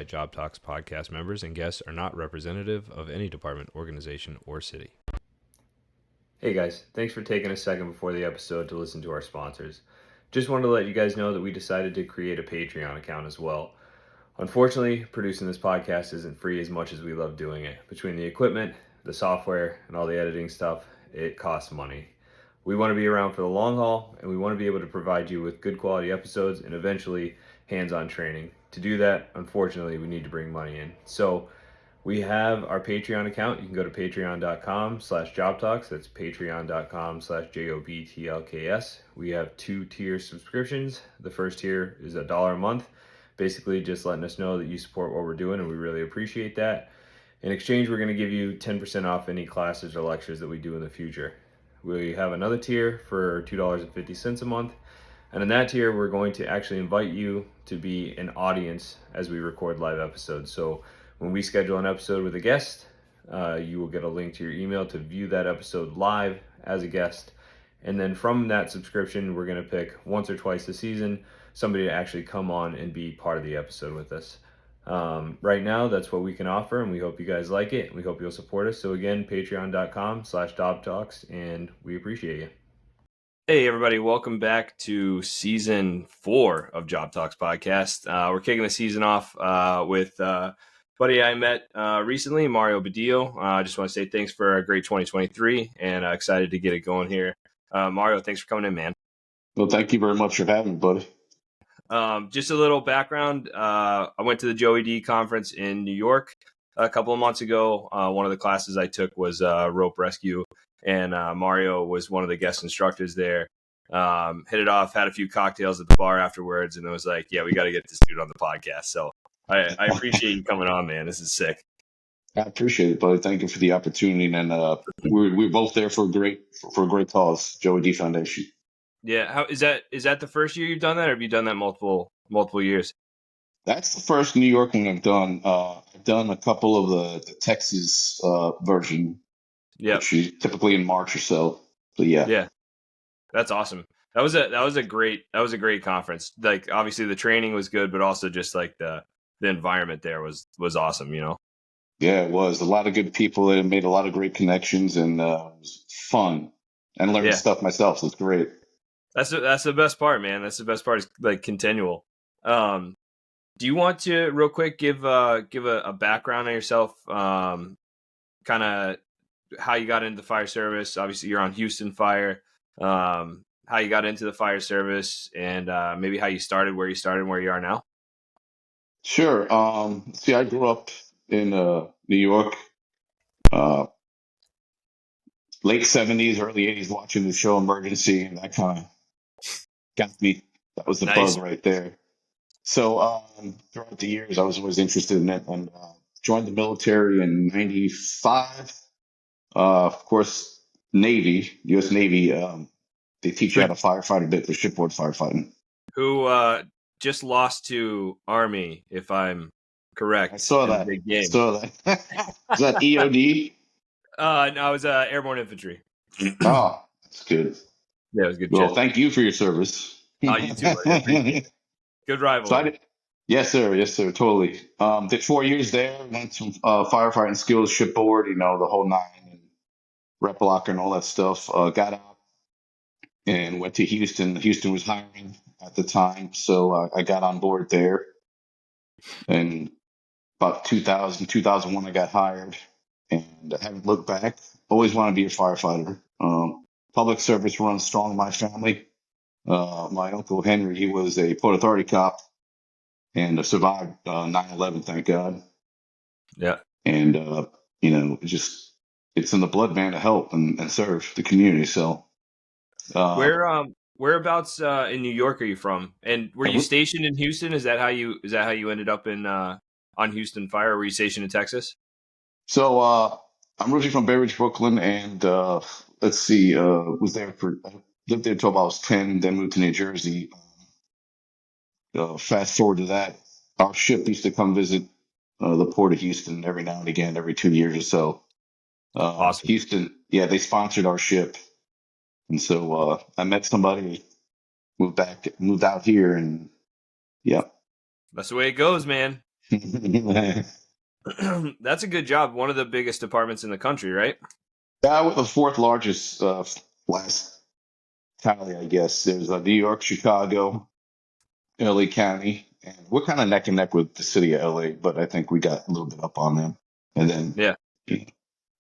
Job Talks podcast members and guests are not representative of any department, organization, or city. Hey guys, thanks for taking a second before the episode to listen to our sponsors. Just wanted to let you guys know that we decided to create a Patreon account as well. Unfortunately, producing this podcast isn't free as much as we love doing it. Between the equipment, the software, and all the editing stuff, it costs money. We want to be around for the long haul, and we want to be able to provide you with good quality episodes and eventually hands-on training. To do that, unfortunately, we need to bring money in. So we have our Patreon account. You can go to patreon.com/jobtalks. That's patreon.com/jobtlks. We have 2-tier subscriptions. The first tier is $1 a month. Basically just letting us know that you support what we're doing, and we really appreciate that. In exchange, we're going to give you 10% off any classes or lectures that we do in the future. We have another tier for $2.50 a month. And in that tier, we're going to actually invite you to be an audience as we record live episodes. So when we schedule an episode with a guest, you will get a link to your email to view that episode live as a guest. And then from that subscription, we're going to pick once or twice a season somebody to actually come on and be part of the episode with us. Right now, that's what we can offer, and we hope you guys like it. We hope you'll support us. So again, patreon.com/jobtalks, and we appreciate you. Hey everybody, welcome back to season 4 of Job Talks podcast. We're kicking the season off with a buddy I met recently, Mario Badillo. I just want to say thanks for a great 2023 and excited to get it going here. Mario, thanks for coming in, man. Well, thank you very much for having me, buddy. Just a little background. I went to the Joey D conference in New York a couple of months ago. One of the classes I took was rope rescue, and Mario was one of the guest instructors there. Hit it off, had a few cocktails at the bar afterwards, and it was like, yeah, we got to get this dude on the podcast. So I appreciate you coming on, man. This is sick. I appreciate it, buddy. Thank you for the opportunity. And we're both there for a great cause, Joey D Foundation. Yeah, how is that the first year you've done that, or have you done that multiple years? That's the first New York one I've done. I've done a couple of the Texas version, which is typically in March or so. But yeah, that's awesome. That was a great conference. Like obviously the training was good, but also just like the environment there was awesome. You know. Yeah, it was a lot of good people. It made a lot of great connections, and it was fun. And learned stuff myself, so it's great. That's the best part, man. That's the best part is like continual. Do you want to real quick give a background on yourself? Kind of how you got into the fire service. Obviously, you're on Houston Fire. How you got into the fire service, and maybe how you started, where you are now. Sure. See, I grew up in New York, late 70s, early 80s, watching the show Emergency, and that kind of got me. That was the bug right there. So throughout the years, I was always interested in it, and joined the military in '95. Of course, Navy, U.S. Navy, they teach you how to firefight a bit for shipboard firefighting. Who just lost to Army, if I'm correct. I saw that. Is that EOD? No, it was airborne infantry. Oh, that's good. Yeah, it was good. Well, thank you for your service. You too. Good rival. Yes, sir. Totally. Did 4 years there. Went to firefighting skills, shipboard. The whole nine, and rep locker and all that stuff. Got out and went to Houston. Houston was hiring at the time, so I got on board there. And about 2001, I got hired, and I haven't looked back. Always want to be a firefighter. Public service runs strong in my family. My uncle Henry, he was a Port Authority cop and survived 9/11, thank God. Yeah. And it's in the blood, man, to help and serve the community. So whereabouts in New York are you from? And were you stationed in Houston? Is that how you ended up in on Houston Fire? Or were you stationed in Texas? So I'm originally from Bay Ridge, Brooklyn, and let's see, lived there until I was 10, then moved to New Jersey. Fast forward to that, our ship used to come visit the port of Houston every now and again, every 2 years or so. Awesome. Houston, they sponsored our ship, and so I met somebody, moved out here, and that's the way it goes, man. That's a good job. One of the biggest departments in the country, right? We're the fourth largest last tally, I guess. There's New York, Chicago, LA County, and we're kind of neck and neck with the city of LA, but I think we got a little bit up on them. And then, Yeah, you know,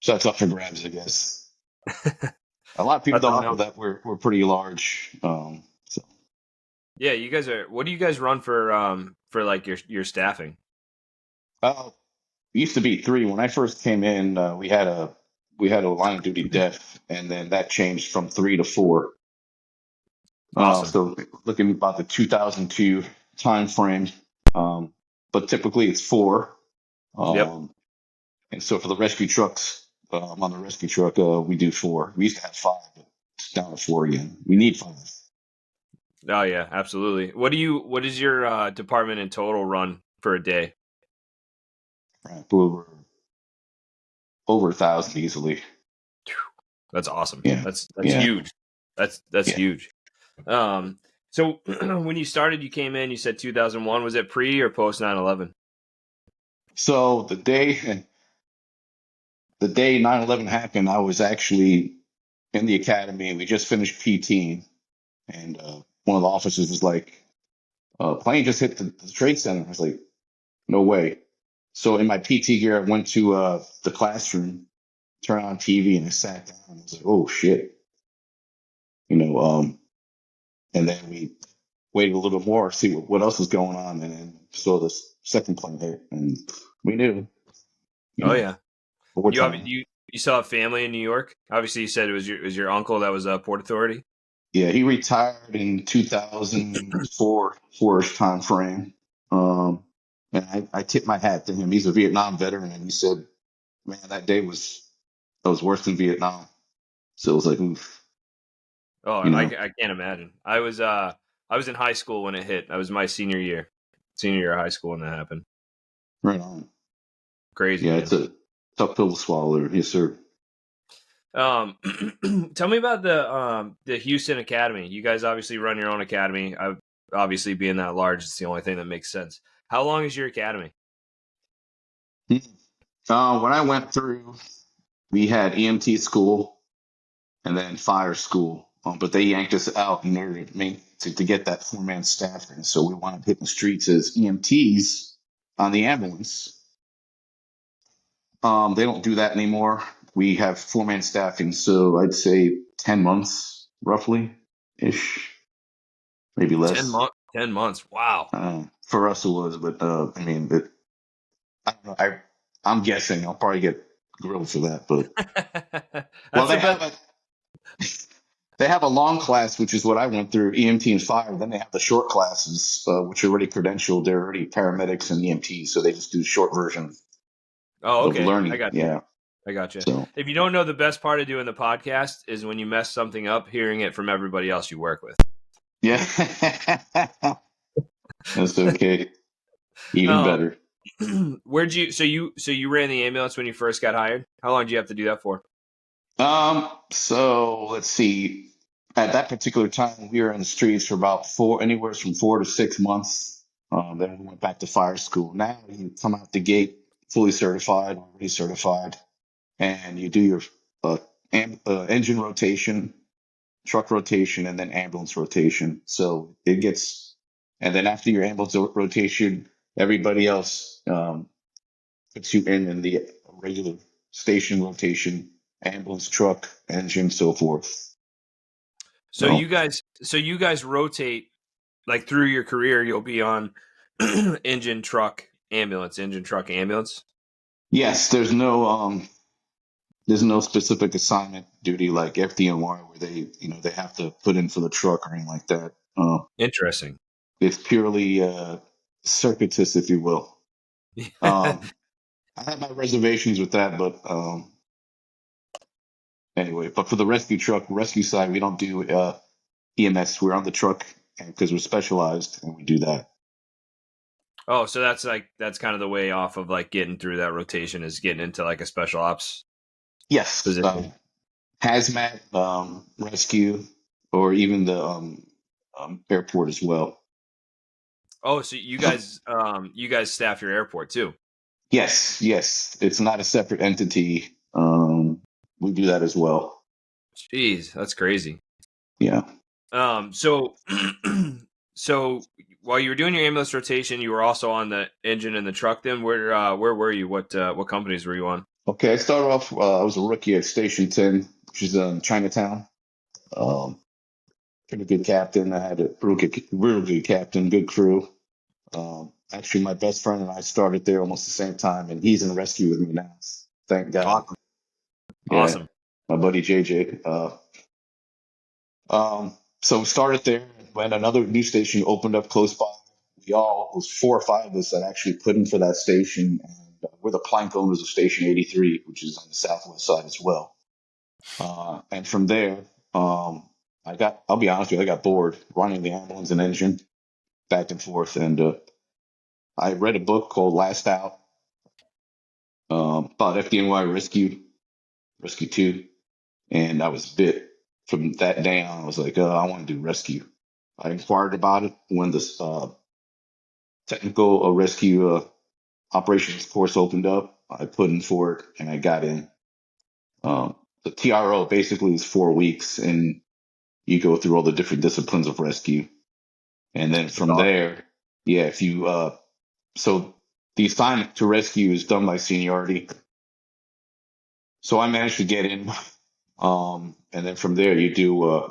so that's up for grabs, I guess. A lot of people that's don't know awesome. that we're pretty large. So Yeah, you guys are. What do you guys run for like your staffing? uh, it used to be three. When I first came in, we had a line of duty death, and then that changed from three to four. Awesome. So looking about the 2002 time frame, um, but typically it's four. Yep. Um, and so for the rescue trucks, on the rescue truck, we do four. We used to have five, but it's down to four again. We need five. Oh yeah, absolutely. What is your department in total run for a day? Right? Over 1,000 easily. That's awesome. Yeah, That's yeah, huge. That's yeah. huge. So when you started, you came in. You said 2001. Was it pre or post 9/11? So the day 9/11 happened, I was actually in the academy. We just finished PT, and one of the officers was like, "Plane just hit the trade center." I was like, "No way." So in my PT gear, I went to the classroom, turned on TV, and I sat down. And I was like, "Oh shit," you know. And then we waited a little more, see what else was going on, and then saw this second plane hit, and we knew, you Oh know, yeah. wartime. You saw a family in New York. Obviously, you said it was your uncle that was a Port Authority. Yeah, he retired in 2004, four-ish time frame. Um, and I tip my hat to him. He's a Vietnam veteran, and he said, "Man, that was worse than Vietnam." So it was like, oof, Oh, you know, I can't imagine. I was in high school when it hit. That was my senior year of high school when that happened. right on. Crazy, Yeah, it's man. a tough pill to swallow there. Yes, sir. Um, tell me about the Houston Academy. You guys obviously run your own academy. Obviously, being that large, it's the only thing that makes sense. How long is your academy? Hmm. When I went through, we had EMT school and then fire school, but they yanked us out in order to get that four-man staffing. So we wound up hitting the streets as EMTs on the ambulance. They don't do that anymore. We have four-man staffing, so I'd say 10 months, roughly, ish, maybe less. 10 months. Wow. For us, it was, but I mean, I don't know. I'm guessing I'll probably get grilled for that, but well, That's the best. they have a long class, which is what I went through, EMT and fire. Then they have the short classes, which are already credentialed. They're already paramedics and EMTs, so they just do short version Oh, of okay. I learning. got you. Yeah. I got you. So If you don't know, the best part of doing the podcast is when you mess something up, hearing it from everybody else you work with. yeah, that's okay. Even Um, better. where'd you? So you ran the ambulance when you first got hired. How long did you have to do that for? So let's see. At that particular time, we were in the streets for about anywhere from 4 to 6 months. Then we went back to fire school. Now you come out the gate fully certified, already certified, and you do your uh, engine rotation, truck rotation, and then ambulance rotation. So it gets, and then after your ambulance rotation, everybody else puts you in the regular station rotation, ambulance, truck, engine, so forth. So So you guys rotate like through your career. You'll be on engine, truck, ambulance, engine, truck, ambulance. yes, there's no specific assignment duty like FDNY where they have to put in for the truck or anything like that. Interesting. It's purely circuitous, if you will. Um, I have my reservations with that, but anyway. But for the rescue truck, rescue side, we don't do EMS. We're on the truck because we're specialized, and we do that. Oh, so that's kind of the way off of like getting through that rotation is getting into like a special ops Yes, position. hazmat, rescue, or even the airport as well. Oh, so you guys staff your airport too. Yes, yes. It's not a separate entity. We do that as well. Jeez, that's crazy. Yeah. So so while you were doing your ambulance rotation, you were also on the engine and the truck. Then where were you? What companies were you on? Okay, I started off, I was a rookie at Station 10, which is in Chinatown. Um, Pretty good captain. I had a real good captain, good crew. Actually, my best friend and I started there almost the same time, and he's in rescue with me now. Thank God. Awesome, Yeah, awesome. my buddy JJ. So we started there. When another new station opened up close by, it was 4 or 5 of us that actually put in for that station. And we're the plank owners of Station 83, which is on the southwest side as well. And from there, I'll be honest with you, I got bored running the ambulance and engine back and forth. And I read a book called Last Out about FDNY Rescue 2. And I was bit from that day on. I was like, I want to do rescue. I inquired about it when this technical rescue operations course opened up. I put in for it and I got in. The TRO basically is 4 weeks, and you go through all the different disciplines of rescue. And then That's from awesome. there, yeah, if you, so the assignment to rescue is done by seniority. So I managed to get in. And then from there, you do, uh,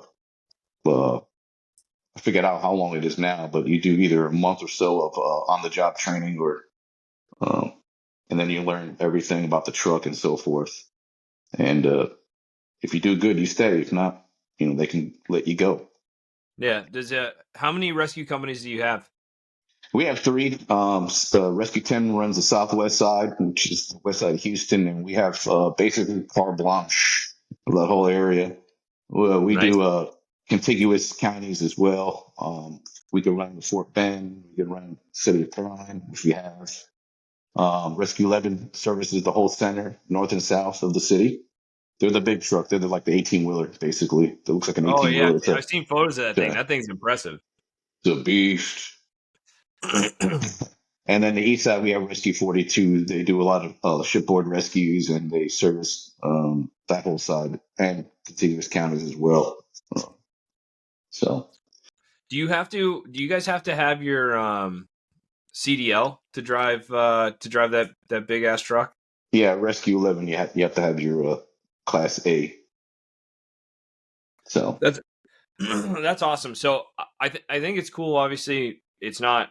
I forget how long it is now, but you do either a month or so of on the job training, or um, and then you learn everything about the truck and so forth. And if you do good, you stay. If not, they can let you go. Yeah. How many rescue companies do you have? We have three. Rescue 10 runs the southwest side, which is the west side of Houston, and we have basically carte blanche of that whole area. Well, we Nice. do contiguous counties as well. We can run the Fort Bend. We can run City of Pearline, which we have. Rescue 11 services the whole center, north and south of the city. They're the big truck. They're like the 18 wheeler, basically. It looks like an Oh 18 yeah, wheeler. I've seen photos of that thing. Yeah, That thing's impressive. it's a beast. And then the east side, we have Rescue 42. They do a lot of shipboard rescues, and they service that whole side and contiguous counties as well. Uh, so, Do you guys have to have your CDL to drive that big ass truck? yeah, Rescue 11, you have to have your Class A. So, That's that's awesome. So I think it's cool. Obviously, it's not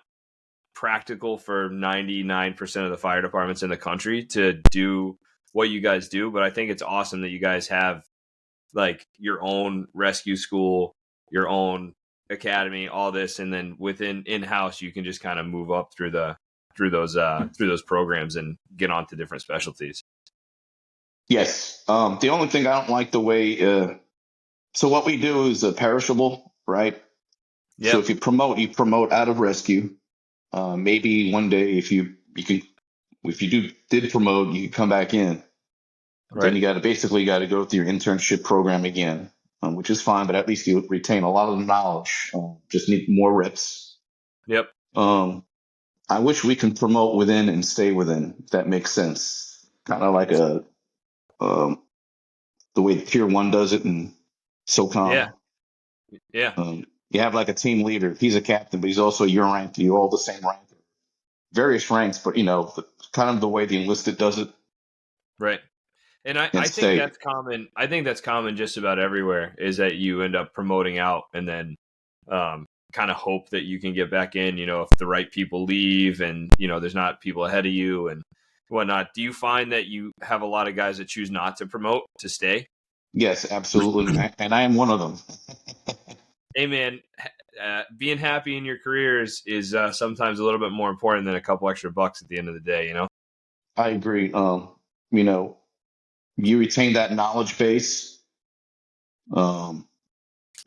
practical for 99% of the fire departments in the country to do what you guys do, but I think it's awesome that you guys have like your own rescue school, your own academy, all this, and then within in-house you can just kind of move up through those programs and get on to different specialties. yes. The only thing I don't like the way, so what we do is perishable, right? So Yep. if you promote out of rescue. Maybe one day if you did promote, you come back in. Then Right. you got to go through your internship program again, which is fine, but at least you retain a lot of the knowledge. Just need more reps. Yep. Um, I wish we can promote within and stay within. If that makes sense. Kind of like um, the way Tier One does it in Yeah. SOCOM. Yeah. You have like a team leader. He's a captain, but he's also your rank. You all the same rank, various ranks, but kind of the way the enlisted does it Right. And and I think stay. that's common. I think that's common just about everywhere is that you end up promoting out and then kind of hope that you can get back in, if the right people leave and, there's not people ahead of you and whatnot. Do you find that you have a lot of guys that choose not to promote to stay? Yes, absolutely, and I am one of them. Hey, man, being happy in your career is sometimes a little bit more important than a couple extra bucks at the end of the day. I agree. You know, you retain that knowledge base. Um,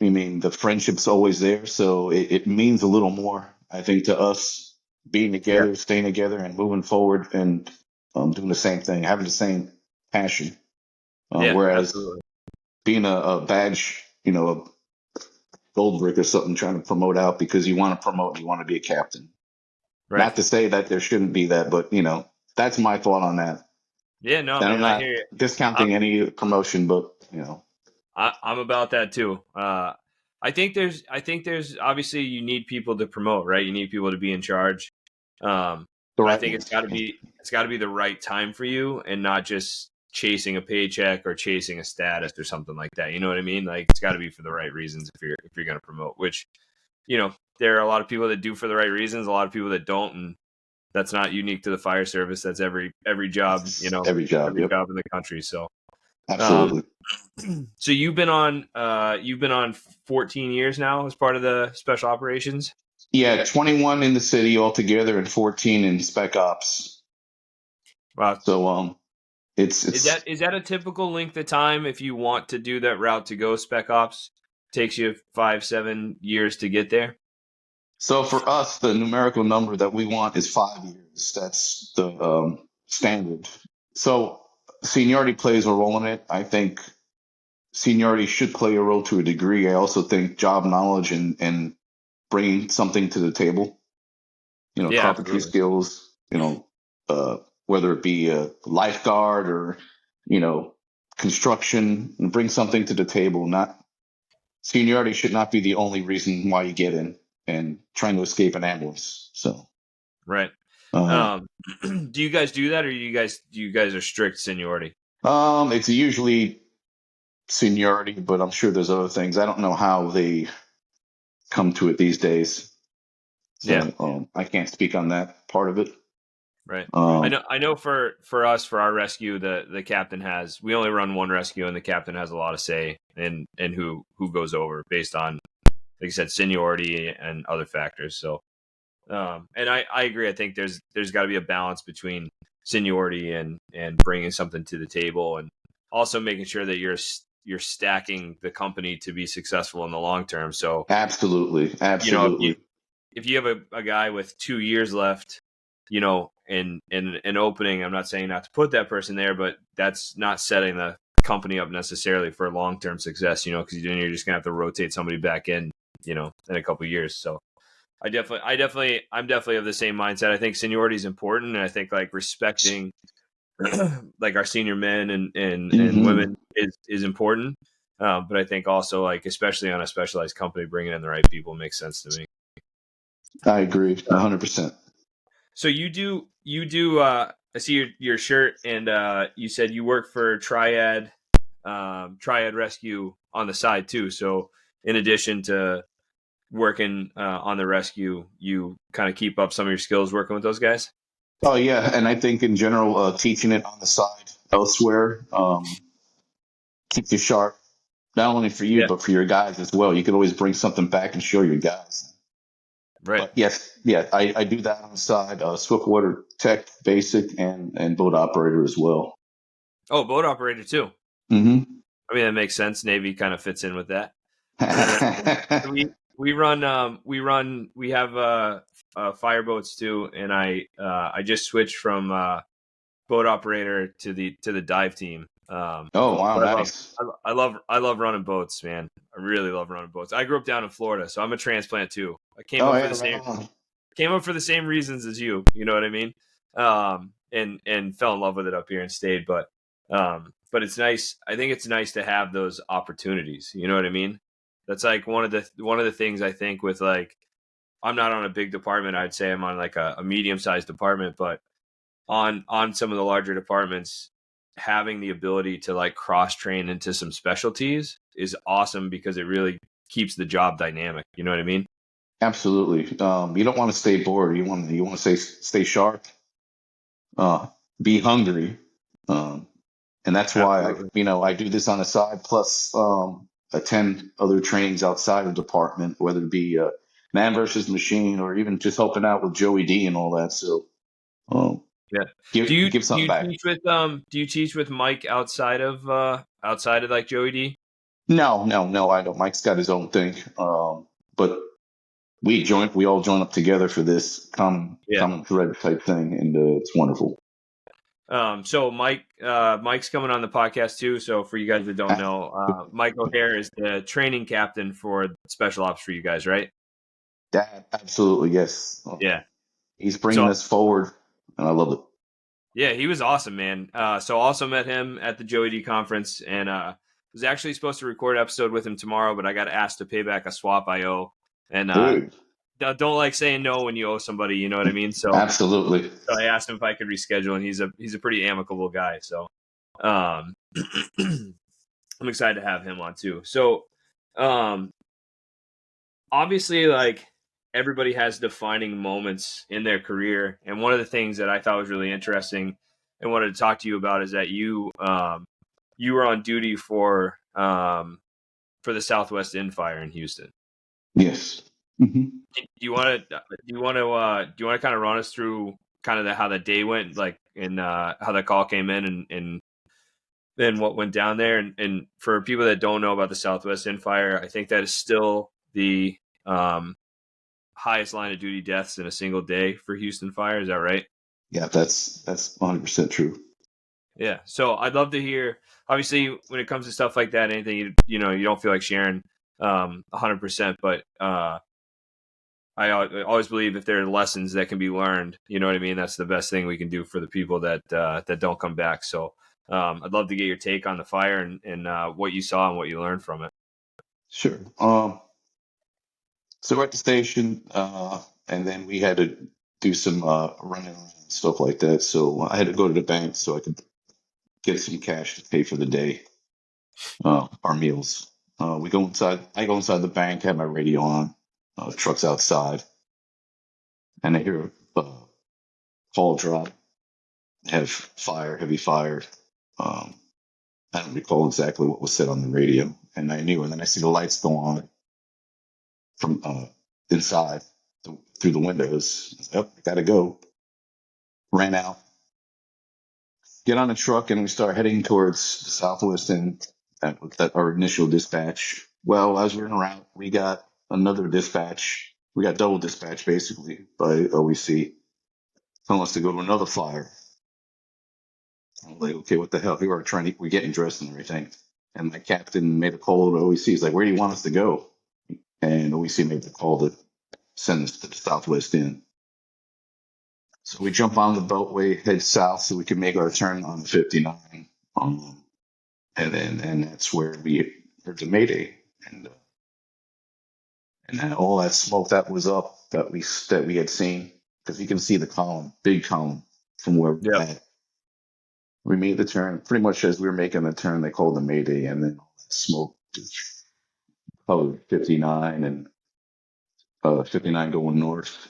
I mean, the friendship's always there, so it means a little more, I think, to us being Yeah. together, staying together, and moving forward, and doing the same thing, having the same passion. Yeah, Whereas absolutely. being a badge, a gold brick or something, trying to promote out because you want to promote, you want to be a captain. Right. Not to say that there shouldn't be that, but that's my thought on that. Yeah, no, And I'm man, I not hear you. discounting any promotion, but I'm about that too. I think there's obviously you need people to promote, right? You need people to be in charge. the But I right think ones. it's got to be the right time for you, and not just chasing a paycheck or chasing a status or something like that. You know what I mean? Like it's got to be for the right reasons if you're going to promote. Which there are a lot of people that do for the right reasons, a lot of people that don't, and that's not unique to the fire service. That's every job, That's every job. every Yep, job in the country. So. Um, absolutely. so you've been on 14 years now as part of the special operations. Yeah, 21 in the city altogether and 14 in spec ops. Wow. So it's Is it's that is that a typical length of time if you want to do that route to go spec ops? Takes you 5-7 years to get there. so for us, the numerical number that we want is 5 years. That's the standard. So seniority plays a role in it. I think seniority should play a role to a degree. I also think job knowledge and bringing something to the table, Yeah, carpentry absolutely. skills, uh, whether it be a lifeguard or, you know, construction, and bring something to the table. Not seniority should not be the only reason why you get in and trying to escape an ambulance. So, Right. uh, Um, do you guys do that, or you guys are strict seniority? it's usually seniority, but I'm sure there's other things. I don't know how they come to it these days. Yeah. So, I can't speak on that part of it. Right. I Um, know. I know. For us, for our rescue, the captain has. We only run one rescue, and the captain has a lot of say in who goes over based on, like I said, seniority and other factors. So, and I agree. I think there's got to be a balance between seniority and bringing something to the table, and also making sure that you're stacking the company to be successful in the long term. So, absolutely, if you absolutely. if you have a guy with 2 years left, in an opening, I'm not saying not to put that person there, but that's not setting the company up necessarily for long term success. Because then you're just gonna have to rotate somebody back in a couple of years. So I'm definitely of the same mindset. I think seniority is important, and I think like respecting like our senior men and Hmm. women is important. But I think also like especially on a specialized company, bringing in the right people makes sense to me. I agree, 100%. So you do. I see your shirt, and you said you work for Triad Rescue on the side too. So in addition to working on the rescue, you kind of keep up some of your skills working with those guys. Oh yeah, and I think in general, teaching it on the side elsewhere keeps you sharp, not only for you Yeah, but for your guys as well. You can always bring something back and show your guys. right. But yes, yeah, I do that on the side. Swiftwater Tech Basic and boat operator as well. Oh, boat operator too. Hmm. I mean, that makes sense. Navy kind of fits in with that. Yeah, we have fireboats too, and I just switched from boat operator to the dive team. Oh wow, But nice. I love running boats, man. I really love running boats. I grew up down in Florida, so I'm a transplant too. I came Oh up for yeah, the right same on. came up for the same reasons as you. You know what I mean? And fell in love with it up here and stayed. But it's nice. I think it's nice to have those opportunities. You know what I mean? That's like one of the things I think with like I'm not on a big department. I'd say I'm on like a medium sized department, but on some of the larger departments, having the ability to like cross train into some specialties is awesome because it really keeps the job dynamic. You know what I mean? Absolutely. You don't want to stay bored. You want to stay sharp. Uh, be hungry. Um, and that's why Absolutely. I do this on the side. Plus, attend other trainings outside of department, whether it be man versus machine or even just helping out with Joey D and all that. So, um, Yeah. Do give you give do something you back. teach with Mike outside of like Joey D? No, no, no, I don't. Mike's got his own thing. But we all join up together for this Yeah. common thread type thing, and it's wonderful. So Mike's coming on the podcast too. So for you guys that don't know, Mike O'Hare is the training captain for special ops for you guys, right? That absolutely yes. Yeah. He's So bringing us forward, and I love it. yeah, he was awesome, man. So also met him at the Joey D conference, and was actually supposed to record an episode with him tomorrow, but I got asked to pay back a swap I owe, and Dude, don't like saying no when you owe somebody. You know what I mean? absolutely. So I asked him if I could reschedule, and he's a pretty amicable guy. So um, I'm excited to have him on too. So um, obviously, like everybody has defining moments in their career, and one of the things that I thought was really interesting and wanted to talk to you about is that you were on duty for the Southwest Inn Fire in Houston. Yes. Hmm. Do you want to kind of run us through kind of how the day went, like, and how the call came in, and then what went down there, and for people that don't know about the Southwest Inn Fire, I think that is still the um, highest line of duty deaths in a single day for Houston Fire. Is that right? Yeah, that's 100% true. Yeah. So I'd love to hear. Obviously, when it comes to stuff like that, anything you don't feel like sharing 100%, but I always believe if there are lessons that can be learned, you know what I mean. That's the best thing we can do for the people that don't come back. So I'd love to get your take on the fire and what you saw and what you learned from it. Sure. So we're at the station, and then we had to do some running around and stuff like that. So I had to go to the bank so I could get some cash to pay for the day, our meals. We go inside. I go inside the bank, have my radio on, trucks outside, and I hear a call drop. Have fire, heavy fire. Um, I don't recall exactly what was said on the radio, and I knew. And then I see the lights go on from inside through the windows. Yep, I gotta go. Ran out, get on a truck, and we start heading towards the southwest end. That our initial dispatch. Well, as we're en route, we got another dispatch. We got double dispatch basically by OEC telling us to go to another fire. I'm like, okay, what the hell? We're getting dressed and everything. And my captain made a call to OEC. He's like, where do you want us to go? And OEC made the call to send us to the southwest end. So we jump on the beltway, head south so we can make our turn on 59. And that's where we heard the Mayday. And then all that smoke that was up that we had seen, because you can see the column, big column from where we're Yep. at. We made the turn. Pretty much as we were making the turn, they called the Mayday, and then all that smoke just covered 59 and 59 going north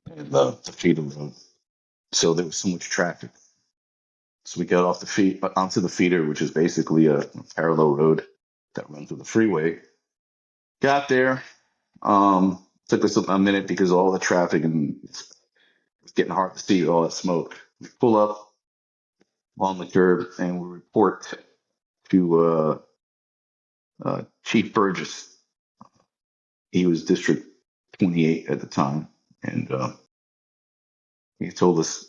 and the feeder road. So there was so much traffic. So we got off the feet onto the feeder, which is basically a parallel road that runs through the freeway. Got there. Took us a minute because of all the traffic and it's getting hard to see all that smoke. We pull up on the curb and we report to Chief Burgess. He was District 28 at the time, and he told us,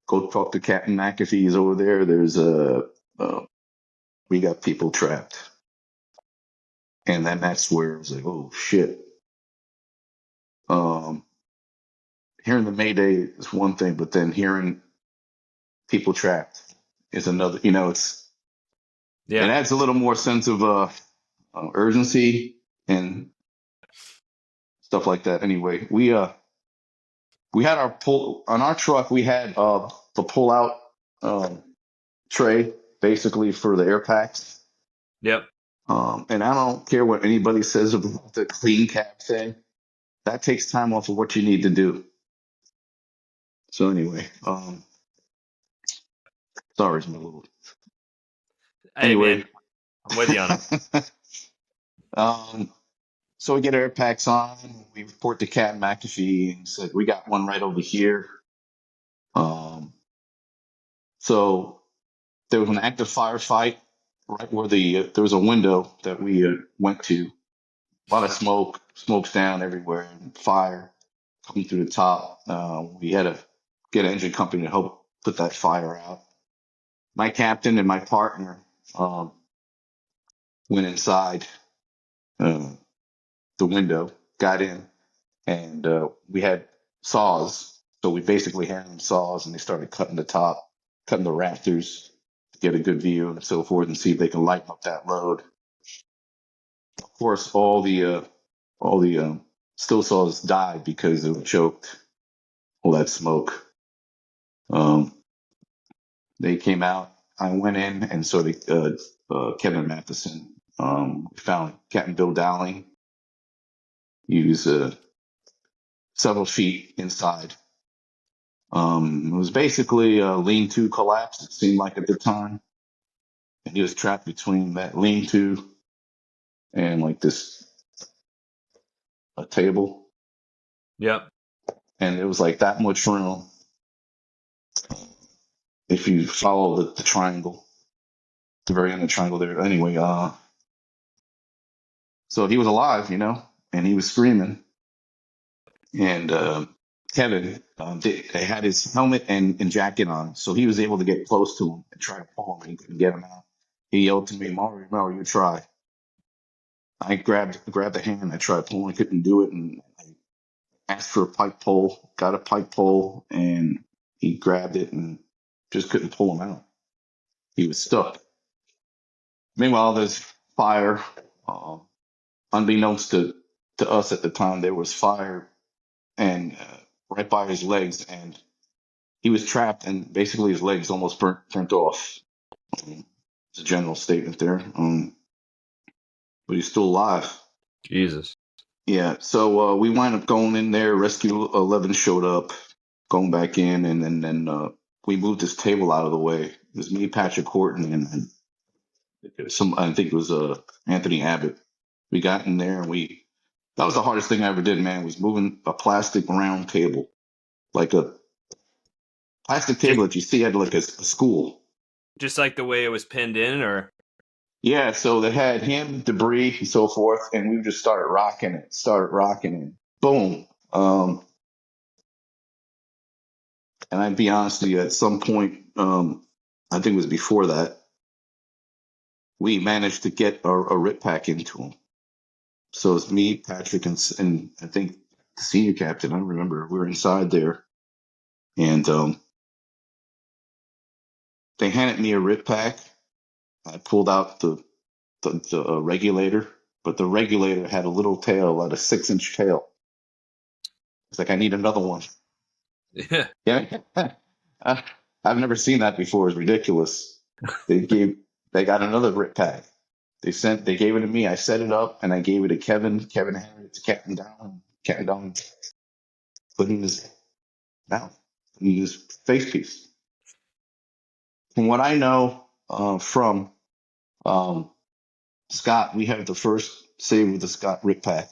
"Go talk to Captain McAfee. He's over there. There's we got people trapped." And then that's where it was like, "Oh shit." Um, Hearing the Mayday is one thing, but then hearing people trapped is another. It Yeah. adds a little more sense of urgency and stuff like that. Anyway, we had our pull on our truck. We had the pull out um, tray basically for the air packs. Yep. And I don't care what anybody says about the clean cap thing. That takes time off of what you need to do. So anyway, sorry, it's my little. Hey, man, Anyway, I'm with you on it. um, so we get air packs on. We report to Cat McAfee and said we got one right over here. Um, so there was an active firefight right where there was a window that we went to. A lot of smoke, smokes down everywhere, and fire coming through the top. We had to get an engine company to help put that fire out. My captain and my partner um, went inside uh, the window, got in, and we had saws. So we basically handed them saws, and they started cutting the top, cutting the rafters to get a good view and so forth, and see if they can lighten up that load. Of course, all the still saws died because they were choked. All that smoke. Um, they came out. I went in, and so did Kevin Matheson. We found Captain Bill Dowling. He was several feet inside. It was basically a lean-to collapse, it seemed like at the time. And he was trapped between that lean-to and like this a table. Yep. And it was like that much room if you follow the triangle, the very end of the triangle there. Anyway, so he was alive, and he was screaming. And Kevin, they had his helmet and jacket on, so he was able to get close to him and try to pull him. He couldn't get him out. He yelled to me, Mario, you try. I grabbed the hand. I tried pulling, couldn't do it, and I asked for a pike pole. Got a pike pole, and he grabbed it and just couldn't pull him out. He was stuck. Meanwhile, there's fire. Uh, Unbeknownst to us at the time, there was fire and right by his legs, and he was trapped, and basically his legs almost burnt off. It's a general statement there, but he's still alive. Jesus. Yeah, so we wind up going in there. Rescue 11 showed up, going back in, and then we moved this table out of the way. It was me, Patrick Horton, and I think it was Anthony Abbott. We got in there, and that was the hardest thing I ever did, man, was moving a plastic round table, like a plastic Just table that you see at like a school. just like the way it was pinned in, or Yeah, so they had him, debris, and so forth, and we just started rocking it, boom. And I'd be honest with you, at some point, I think it was before that, we managed to get a rip pack into him. So it's me, Patrick, and I think the senior captain. I don't remember. We were inside there, and they handed me a rip pack. I pulled out the regulator, but the regulator had a little tail, like a 6-inch tail. It's like I need another one. yeah. Yeah, Uh, I've never seen that before. It's ridiculous. They gave they got another rip pack. They gave it to me. I set it up and I gave it to Kevin. Kevin handed it to Captain Down. Captain Down put in his mouth, put in his face piece. From what I know from um, Scott, we have the first save with the Scott rip pack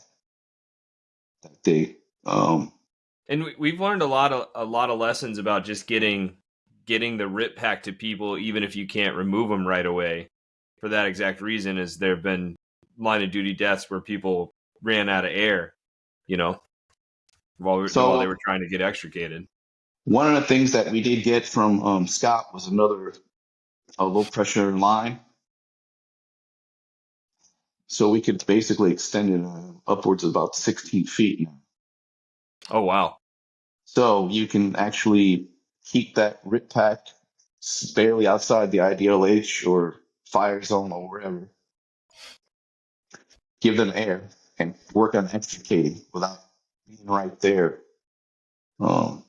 that day. Um, And we've learned a lot of lessons about just getting the rip pack to people, even if you can't remove them right away. For that exact reason, is there have been line of duty deaths where people ran out of air, you know, while they so were trying to get extricated. one of the things that we did get from Scott was another low pressure line. So we could basically extend it upwards of about 16 feet now. Oh wow. So you can actually keep that rip pack barely outside the IDLH or fire zone or wherever. Give them air and work on extricating without being right there. Um,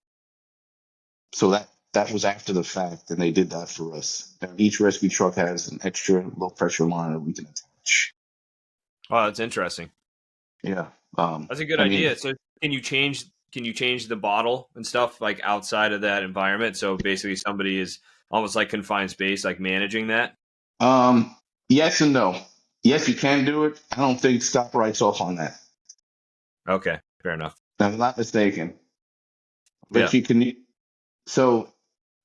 so that was after the fact, and they did that for us. And each rescue truck has an extra low pressure line that we can attach. Oh, that's interesting. Yeah. That's a good I mean, idea. So can you change the bottle and stuff like outside of that environment? So basically somebody is almost like confined space, like managing that. um, yes and no. Yes, you can do it. I don't think Stop writes off on that. Okay, fair enough. If I'm not mistaken. But Yeah. you can, so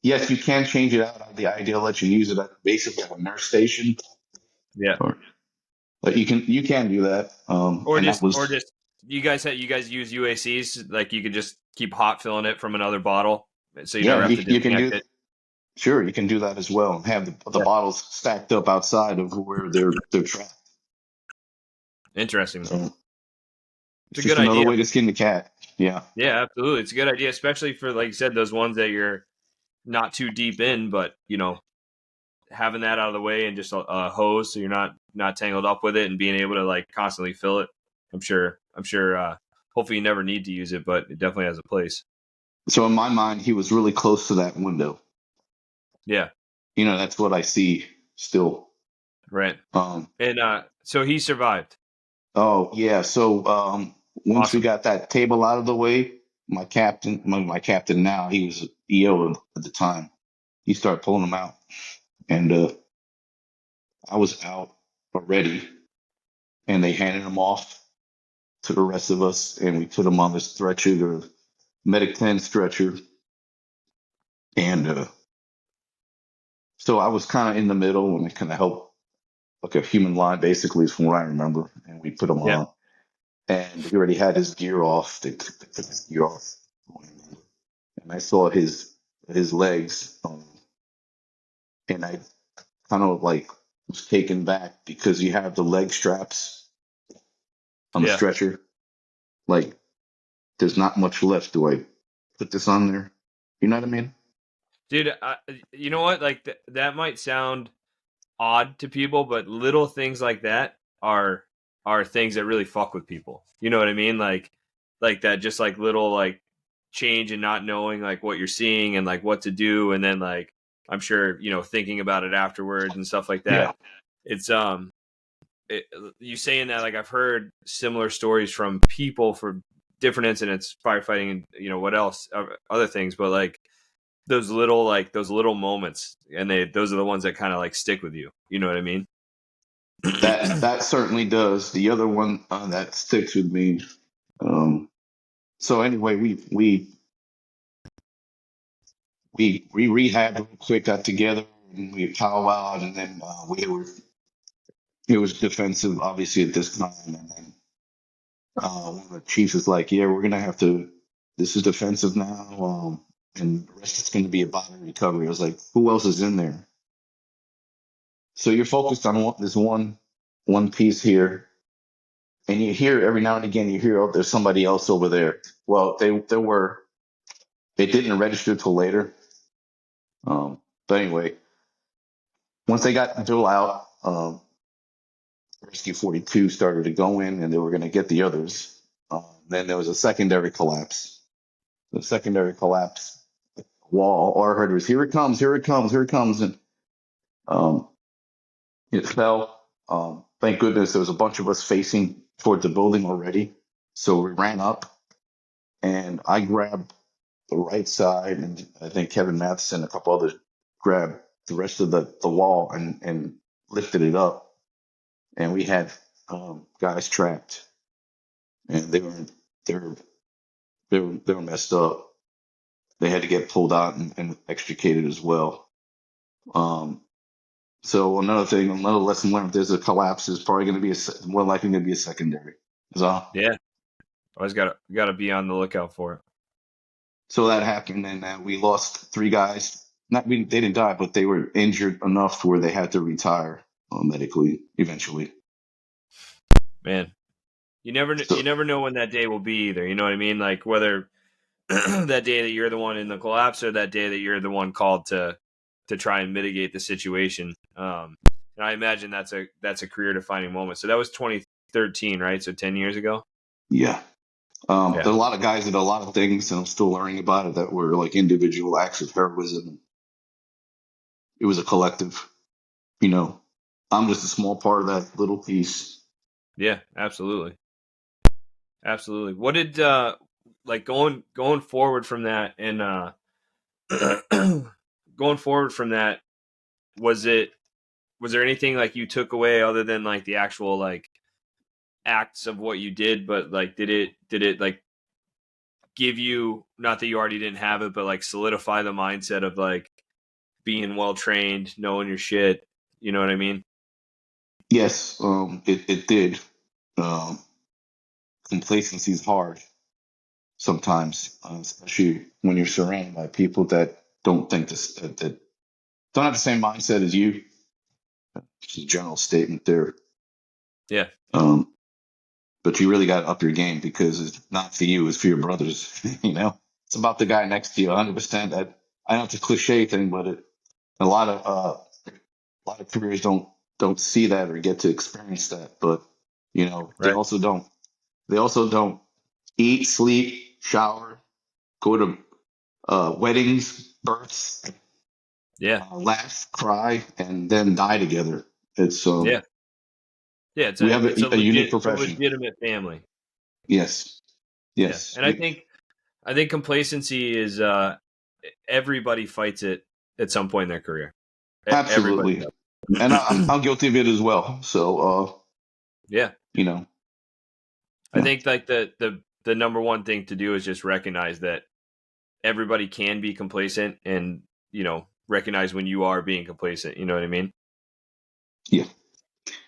yes, you can change it out. The ideal let you use it at basically a nurse station, Yeah. or but you can do that. Or And that just or was just you guys use UACs, like you could just keep hot filling it from another bottle so you never yeah, have you, to you can disconnect do it. sure you can do that as well. Have the Yeah. bottles stacked up outside of where they're trapped. Interesting. So It's It's a good just another idea. way to skin the cat. Yeah. Yeah, absolutely. It's a good idea, especially for, like you said, those ones that you're not too deep in, but having that out of the way and just a hose so you're not tangled up with it and being able to like constantly fill it. I'm sure hopefully you never need to use it, but it definitely has a place. So in my mind, he was really close to that window. Yeah, That's what I see still. right. Um, And so he survived. oh yeah. So once we Awesome. got that table out of the way, my captain now, he was EO at the time. He started pulling them out, and I was out already, and they handed him off to the rest of us, and we put him on this stretcher, the Medic 10 stretcher, and so I was kind of in the middle, and we kind of helped like a human line, basically, is from what I remember, and we put him Yeah, on, and he already had his gear off. They took his gear off, and I saw his legs, and I kind of like was taken back because you have the leg straps on the yeah, stretcher. Like, there's not much left. Do I put this on there? You know what I mean? dude. You know what? Like that might sound odd to people, but little things like that are things that really fuck with people. You know what I mean? Like that, just like little like change and not knowing like what you're seeing and like what to do, and then like I'm sure thinking about it afterwards and stuff like Yeah. that. It's you saying that, like I've heard similar stories from people for different incidents, firefighting, and what else, other things, but like those little moments, and those are the ones that kind of like stick with you. You know what I mean? That certainly does. The other one that sticks with me. Um, so anyway, we rehabbed real quick, got together, and we powwowed, and then we were it was defensive, obviously at this time, and then one of the chiefs is like, "Yeah, we're gonna have to. This is defensive now, and the rest is going to be about recovery." I was like, "Who else is in there?" So you're focused on this one piece here, and you hear every now and again you hear, "Oh, there's somebody else over there." Well, they didn't register till later. But anyway, once they got Bill out, Rescue 42 started to go in, and they were going to get the others. Then there was a secondary collapse. The secondary collapse wall. All I heard was, "Here it comes! Here it comes! Here it comes!" And um, it fell. Thank goodness there was a bunch of us facing towards the building already. So we ran up, and I grabbed the right side, and I think Kevin Matheson, a couple others, grabbed the rest of the wall and lifted it up. And we had guys trapped, and they were they were messed up. They had to get pulled out and extricated as well. Um, so another lesson learned: there's a collapse. Is probably going to be more likely going to be a secondary. So Yeah, always gotta be on the lookout for it. so that happened, and we lost three guys. Not they didn't die, but they were injured enough to where they had to retire medically eventually. Man, you So never know when that day will be either. You know what I mean? Like whether that day that you're the one in the collapse or that day that you're the one called to try and mitigate the situation. And I imagine that's a career defining moment. So that was 2013, right? So 10 years ago. yeah, Yeah. there's a lot of guys that did a lot of things, and I'm still learning about it that were like individual acts of heroism. It was a collective. You know, I'm just a small part of that little piece. Yeah, absolutely. Absolutely. What did like going forward from that, and going forward from that, was it was there anything like you took away other than like the actual like acts of what you did, but like did it like give you, not that you already didn't have it, but like solidify the mindset of like being well trained, knowing your shit. You know what I mean? Yes, it did. Um, Complacency is hard sometimes, especially when you're surrounded by people that don't think that don't have the same mindset as you. Just a general statement there. Yeah. Um, but you really got to up your game because it's not for you, it's for your brothers. It's about the guy next to you, 100%. I know it's a cliche thing, but a lot of careers don't see that or get to experience that. But they Right. also don't eat, sleep, shower, go to weddings, births, Yeah. laugh, cry, and then die together. It's Yeah. Yeah. We have It's a unique a profession. legitimate family. Yes, Yeah. yes, And I think complacency is everybody fights it at some point in their career. Everybody absolutely. does. And I'm guilty of it as well. So, Yeah. you know, I yeah, think like the number one thing to do is just recognize that everybody can be complacent and, recognize when you are being complacent. You know what I mean? yeah.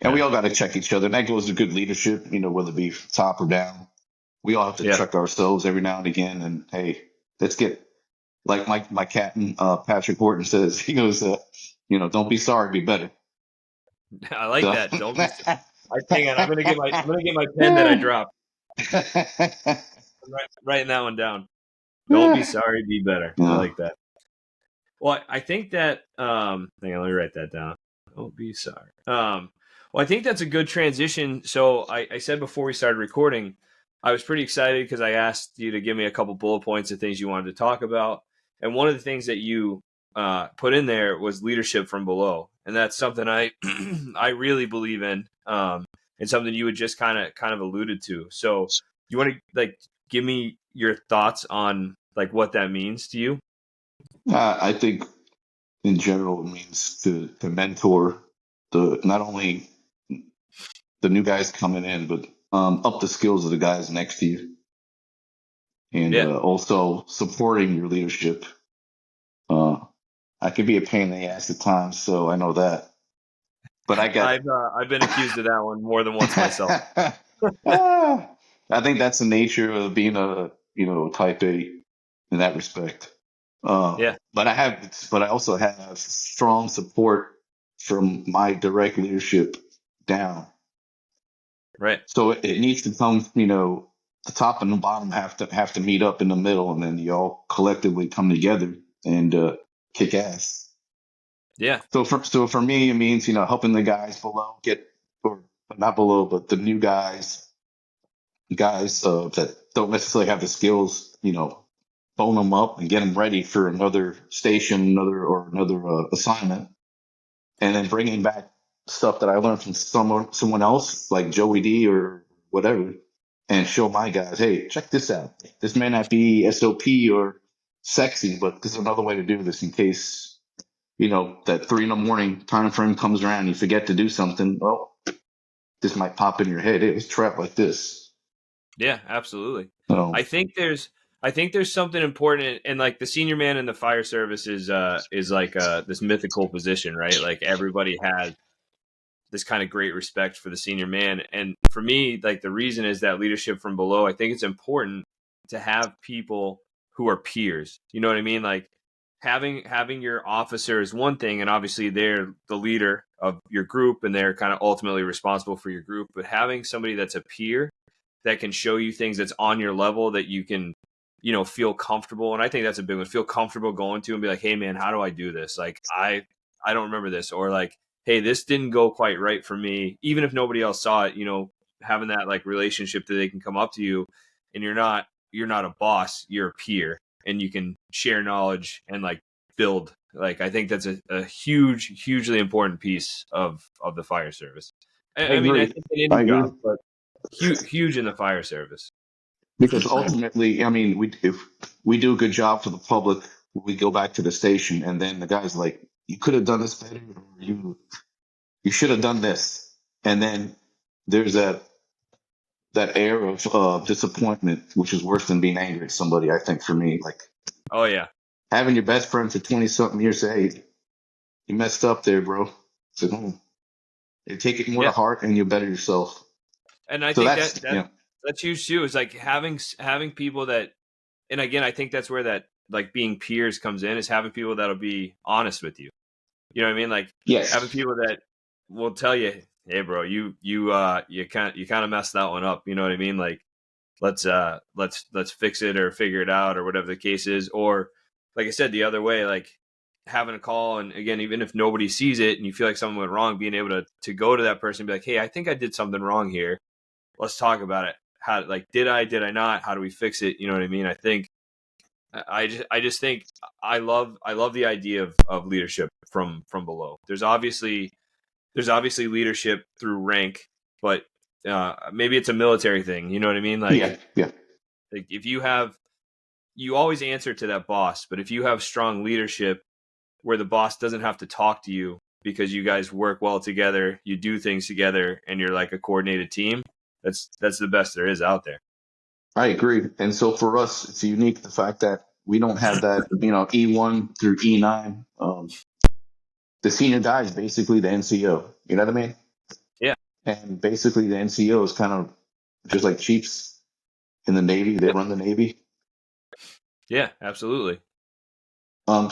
And we Yeah. all got to check each other. And that goes to good leadership, whether it be top or down. We all have to Yeah. check ourselves every now and again. And hey, let's get like my captain, Patrick Horton says, he goes, don't be sorry, be better. I like So, that. Don't be. Hang on. I'm gonna get my pen that I dropped. I'm writing that one down. Don't be sorry. Be better. I yeah. like that. Well, I think that hang on, let me write that down. Don't be sorry. Well, I think that's a good transition. So I said before we started recording, I was pretty excited because I asked you to give me a couple bullet points of things you wanted to talk about. And one of the things that you put in there was leadership from below. And that's something I I really believe in. And something you had just kind of alluded to. So you want to like give me your thoughts on like what that means to you? I think in general it means to mentor the not only the new guys coming in, but up the skills of the guys next to you, and Yeah. also supporting your leadership. Uh, I can be a pain in the ass at times, so I know that. But I got. I've been accused of that one more than once myself. Ah, I think that's the nature of being a type A in that respect. Yeah, But I also have strong support from my direct leadership down. right. So it needs to come, the top and the bottom have to meet up in the middle, and then you all collectively come together and kick ass. Yeah, So for me, it means helping the guys below get, or not below, but the new guys that don't necessarily have the skills, bone them up and get them ready for another station, another assignment, and then bringing back stuff that I learned from someone else, like Joey D or whatever, and show my guys, hey, check this out. This may not be SOP or sexy, but there's another way to do this in case that 3 in the morning time frame comes around, you forget to do something. Well, this might pop in your head. Hey, let's trap like this. yeah, absolutely. So I think there's I think there's something important, and like the senior man in the fire service is like this mythical position, right? Like everybody has this kind of great respect for the senior man, and for me, like the reason is that leadership from below. I think it's important to have people who are peers. You know what I mean? Like having your officer is one thing, and obviously they're the leader of your group, and they're kind of ultimately responsible for your group. But having somebody that's a peer that can show you things that's on your level that you can, feel comfortable. And I think that's a big one. Feel comfortable going to and be like, hey man, how do I do this? Like I don't remember this. Or like, hey, this didn't go quite right for me. Even if nobody else saw it, having that like relationship that they can come up to you and you're not a boss, you're a peer and you can share knowledge and like build. Like I think that's a hugely important piece of the fire service. I I mean, I agree. think in I any agree job, but huge in the fire service. because ultimately, I mean, if we do a good job for the public, we go back to the station, and then the guy's like, "You could have done this better. Or you should have done this," and then there's that air of disappointment, which is worse than being angry at somebody. I think for me, like Oh yeah, having your best friend for 20 something years say, "Hey, you messed up there, bro." So, you take it more to yeah, heart, and you better yourself. and I So think that's that's huge too. Is like having people that, and again, I think that's where that like being peers comes in. Is having people that'll be honest with you. You know what I mean? Like having yes, people that will tell you, hey, bro, you kind of messed that one up. You know what I mean? Like, let's fix it or figure it out or whatever the case is. Or like I said, the other way, like having a call, and again, even if nobody sees it and you feel like something went wrong, being able to go to that person and be like, hey, I think I did something wrong here. Let's talk about it. How, like, did I not? How do we fix it? You know what I mean? I think I just think I love the idea of leadership from below. There's obviously leadership through rank, but maybe it's a military thing. You know what I mean? Yeah, yeah, Like if you always answer to that boss, but if you have strong leadership where the boss doesn't have to talk to you because you guys work well together, you do things together, and you're like a coordinated team, that's the best there is out there. I agree. And so for us, it's unique the fact that we don't have that, E1 through E9. The senior guy is basically the NCO. You know what I mean? Yeah, And basically, the NCO is kind of just like chiefs in the Navy. They yeah, run the Navy. yeah, absolutely.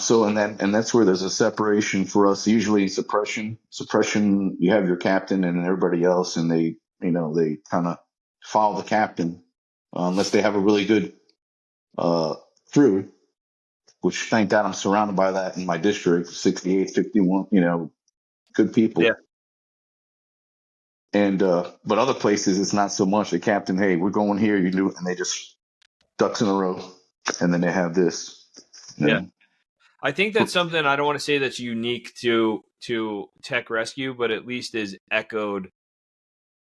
So and that's where there's a separation for us. Usually suppression. You have your captain and everybody else, and they kind of follow the captain unless they have a really good uh, crew. Which thank God I'm surrounded by that in my district, 68, 51. Good Yeah, people. And but other places it's not so much. The captain, hey, we're going here. You do, and they just ducks in a row, and then they have this. You yeah. know, I think that's something I don't want to say that's unique to tech rescue, but at least is echoed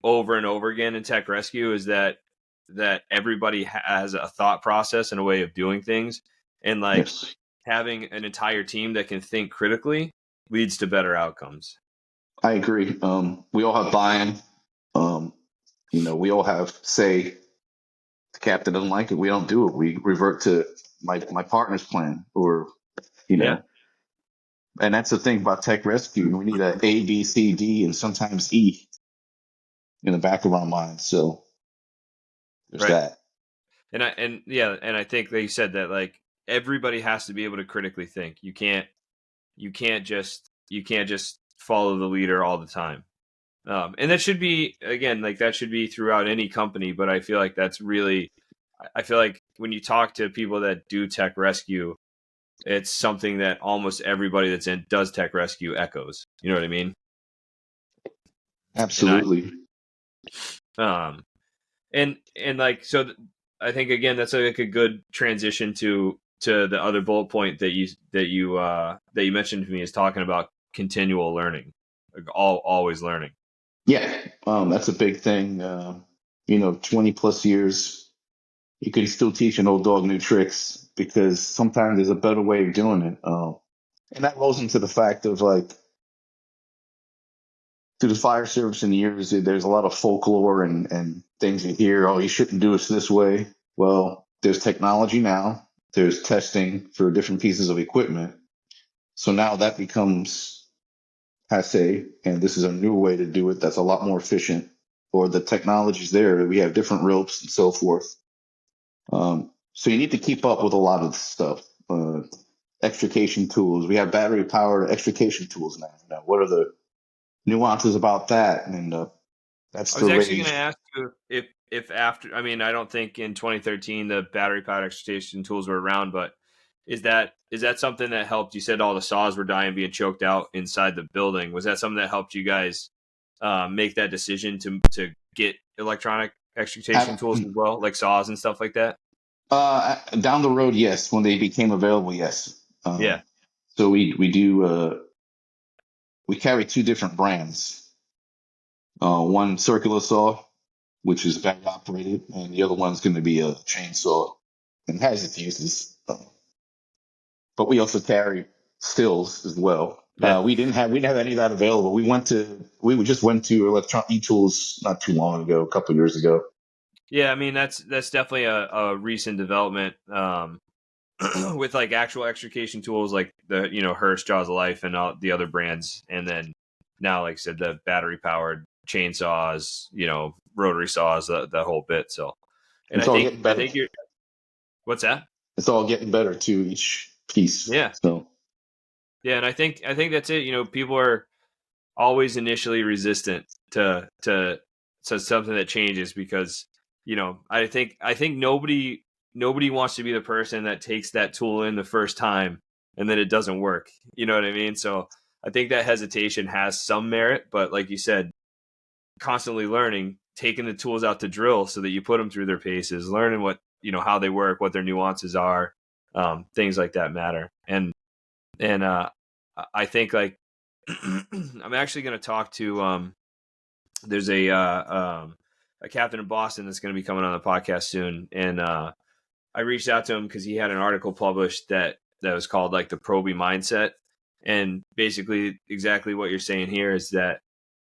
over and over again in tech rescue is that everybody has a thought process and a way of doing things, and like yes, having an entire team that can think critically leads to better outcomes. I agree. We all have buy-in. Um, we all have say. The captain doesn't like it. We don't do it. We revert to my partner's plan, or you Yeah, know. And that's the thing about tech rescue. We need A, B, C, D, and sometimes E in the back of our minds. So there's right. that. And I think they said that like everybody has to be able to critically think. You can't just follow the leader all the time. And that should be again like that should be throughout any company. But I feel like that's really I feel like when you talk to people that do tech rescue, it's something that almost everybody that's in does tech rescue echoes. You know what I mean? And Absolutely. um and like so I think again that's like a good transition to the other bullet point that you mentioned to me is talking about continual learning, like always learning. Yeah. That's a big thing. 20 plus years, you can still teach an old dog new tricks because sometimes there's a better way of doing it. And that rolls into the fact of like, through the fire service in the years, there's a lot of folklore and things you hear. Oh, you shouldn't do it this way. Well, there's technology now. There's testing for different pieces of equipment. So now that becomes passe, and this is a new way to do it that's a lot more efficient. Or the technology's there. We have different ropes and so forth. So you need to keep up with a lot of stuff. Extrication tools. We have battery powered extrication tools now. Now, what are the nuances about that? And that's I the was actually going to range. ask you if after I mean I don't think in 2013 the battery powered extrication tools were around, but is that something that helped? You said all the saws were dying, being choked out inside the building. Was that something that helped you guys make that decision to get electronic extrication tools as well, like saws and stuff like that? Down the road, yes. When they became available, yes. Yeah, So we do we carry two different brands. One circular saw, which is battery operated, and the other one's going to be a chainsaw and has its uses. But we also carry stills as well. yeah, We didn't have any of that available. We just went to Electron eTools not too long ago, a couple of years ago. yeah. I mean that's definitely a recent development. With like actual extrication tools like the Hearst Jaws of Life and all the other brands, and then now like I said the battery powered chainsaws, rotary saws, the whole bit. So, and It's all getting I better. think you're what's that? It's all getting better to each piece. Yeah, So yeah, and I think that's it. People are always initially resistant to something that changes, because I think nobody wants to be the person that takes that tool in the first time and then it doesn't work. You know what I mean? So I think that hesitation has some merit, but like you said, constantly learning, taking the tools out to drill so that you put them through their paces, learning what how they work, what their nuances are, things like that matter. And I think, like, I'm actually going to talk to there's a captain in Boston that's going to be coming on the podcast soon, and I reached out to him because he had an article published that was called, like, the Proby mindset, and basically exactly what you're saying here is that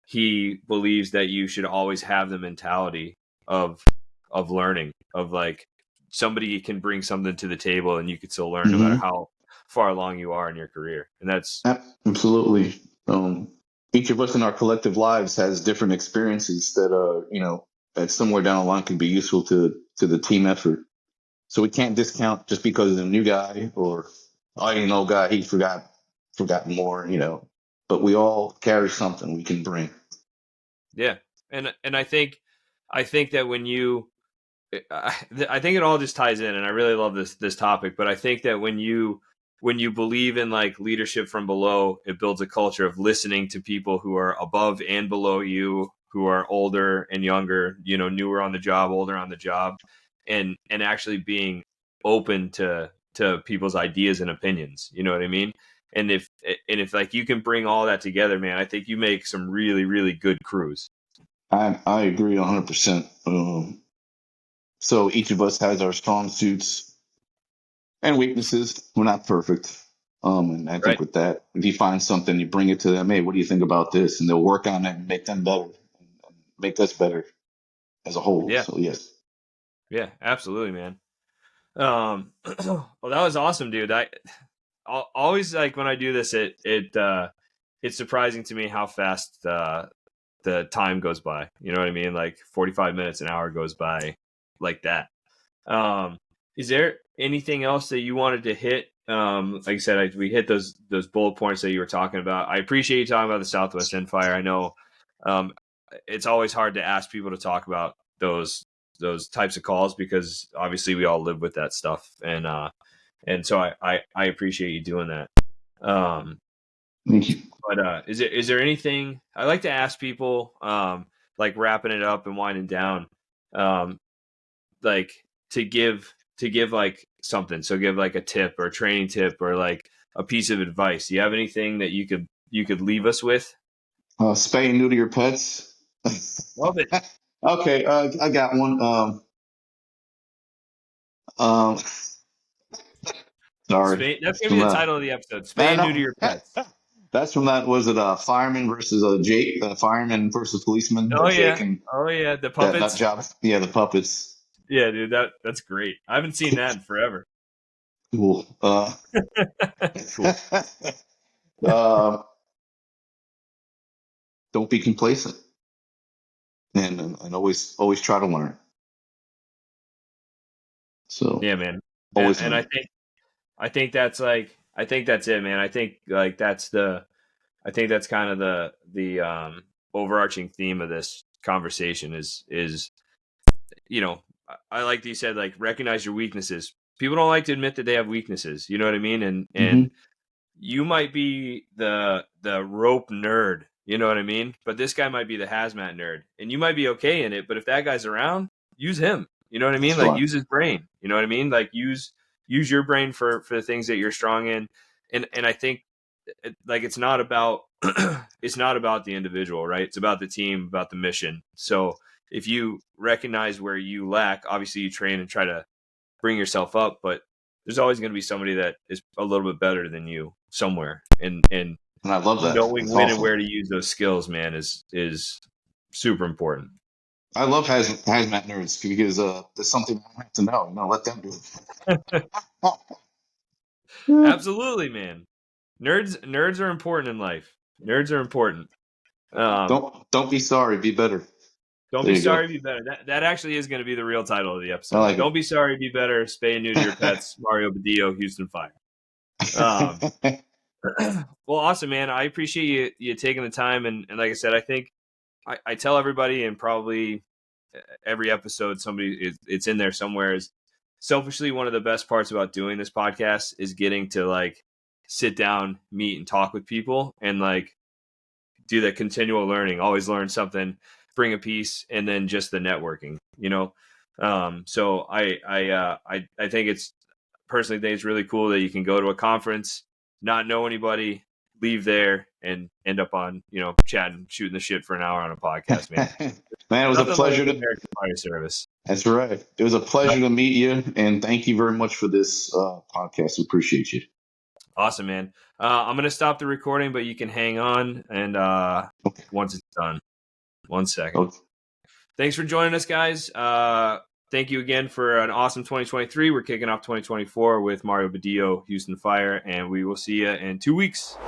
he believes that you should always have the mentality of learning, of, like, somebody can bring something to the table and you could still learn no matter Mm-hmm. how far along you are in your career. And that's Absolutely. Each of us in our collective lives has different experiences that that somewhere down the line can be useful to the team effort. So we can't discount just because a new guy, or old guy, he forgot more, But we all carry something we can bring. yeah. And I think that when you I think it all just ties in, and I really love this topic. But I think that when you believe in, like, leadership from below, it builds a culture of listening to people who are above and below you, who are older and younger, newer on the job, older on the job, and actually being open to people's ideas and opinions. You know what I mean? And if like you can bring all that together, man, I think you make some really, really good crews. I agree 100%. So each of us has our strong suits and weaknesses. We're not perfect. And I think Right. with that, if you find something, you bring it to them. Hey, what do you think about this? And they'll work on it and make them better, and make us better as a whole. Yeah. So yes. Yeah. Absolutely, man. Well, that was awesome, dude. Always, like, when I do this, it's surprising to me how fast the time goes by. You know what I mean? Like 45 minutes, an hour goes by like that. Um, is there anything else that you wanted to hit? Like I said, we hit those bullet points that you were talking about. I appreciate you talking about the Southwest End Fire. I know um, it's always hard to ask people to talk about those types of calls, because obviously we all live with that stuff, and so I appreciate you doing that. Um, Thank you. but is there anything I like to ask people, like, wrapping it up and winding down, um, like, to give like something, so give like a tip or a training tip or like a piece of advice. Do you have anything that you could leave us with? Spay and neuter your pets. Love it. Okay, I got one. Um, sorry, That's that's gonna from be the that. title of the episode. I Spay and neuter know. your pets. That's from that. Was it fireman versus Jake? Fireman versus policeman. Oh Jake yeah. and Oh yeah. The that nut puppets. job. Yeah, the puppets. Yeah, dude. That's great. I haven't seen that in forever. Cool. Cool. uh, don't be complacent, and always try to learn. So Yeah, man. And, always and learn. I think that's it, man. I think, like, I think that's kind of the overarching theme of this conversation is I like that you said, like, recognize your weaknesses. People don't like to admit that they have weaknesses. You know what I mean? And Hmm. you might be the rope nerd. You know what I mean? But this guy might be the hazmat nerd, and you might be okay in it. But if that guy's around, use him. You know what I mean? That's Like, right. use his brain. You know what I mean? Like, use your brain for the things that you're strong in. And I think, like, it's not about it's not about the individual, right? It's about the team, about the mission. So if you recognize where you lack, obviously you train and try to bring yourself up, but there's always going to be somebody that is a little bit better than you somewhere, and And I love that. knowing That's when and awesome. where to use those skills, man, is super important. I love hazmat nerds because there's something I have to know. Let them do it. Absolutely, man. Nerds are important in life. Nerds are important. um Don't be sorry. Be better. don't There be you go. sorry, be better. That actually is going to be the real title of the I episode. like Don't be sorry, be better. Spay and neuter your it. pets. Mario Badillo, Houston Fire. um Well, awesome, man. I appreciate you taking the time. And like I said, I think I tell everybody, and probably every episode it's in there somewhere, is selfishly one of the best parts about doing this podcast is getting to like sit down, meet, and talk with people, and like do that continual learning, always learn something, bring a piece, and then just the networking, so I think it's personally think it's really cool that you can go to a conference, not know anybody, leave there, and end up on, chatting, shooting the shit for an hour on a podcast, man. Man, it was a Nothing like pleasure the to. American Fire Service. That's right. It was a pleasure to meet you, and thank you very much for this podcast. We appreciate you. Awesome, man. I'm gonna stop the recording, but you can hang on, and Okay. once it's done, 1 second. Okay. Thanks for joining us, guys. Thank you again for an awesome 2023. We're kicking off 2024 with Mario Badillo, Houston Fire, and we will see you in 2 weeks.